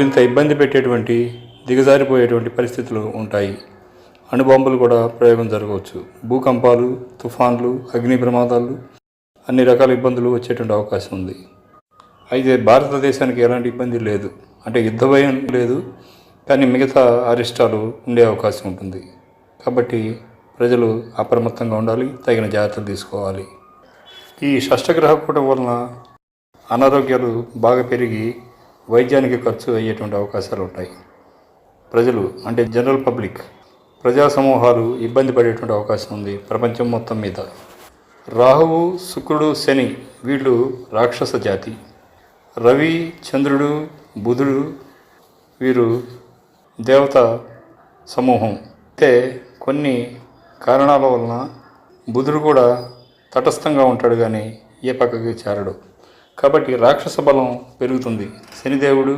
ఇంత ఇబ్బంది పెట్టేటువంటి దిగజారిపోయేటువంటి పరిస్థితులు ఉంటాయి. అణుబాంబులు కూడా ప్రయోగం జరగవచ్చు. భూకంపాలు, తుఫాన్లు, అగ్ని ప్రమాదాలు, అన్ని రకాల ఇబ్బందులు వచ్చేటువంటి అవకాశం ఉంది. అయితే భారతదేశానికి ఎలాంటి ఇబ్బంది లేదు, అంటే యుద్ధ భయం లేదు, కానీ మిగతా అరిష్టాలు ఉండే అవకాశం ఉంటుంది. కాబట్టి ప్రజలు అప్రమత్తంగా ఉండాలి, తగిన జాగ్రత్తలు తీసుకోవాలి. ఈ షష్టగ్రహ కూటం వలన అనారోగ్యాలు బాగా పెరిగి వైద్యానికి ఖర్చు అయ్యేటువంటి అవకాశాలు ఉంటాయి. ప్రజలు అంటే జనరల్ పబ్లిక్, ప్రజా సమూహాలు ఇబ్బంది పడేటువంటి అవకాశం ఉంది ప్రపంచం మొత్తం మీద. రాహువు, శుక్రుడు, శని వీళ్ళు రాక్షస జాతి. రవి, చంద్రుడు, బుధుడు వీరు దేవత సమూహం. అయితే కొన్ని కారణాల వలన బుధుడు కూడా తటస్థంగా ఉంటాడు, కానీ ఏ పక్కకి చేరడు. కాబట్టి రాక్షస బలం పెరుగుతుంది. శనిదేవుడు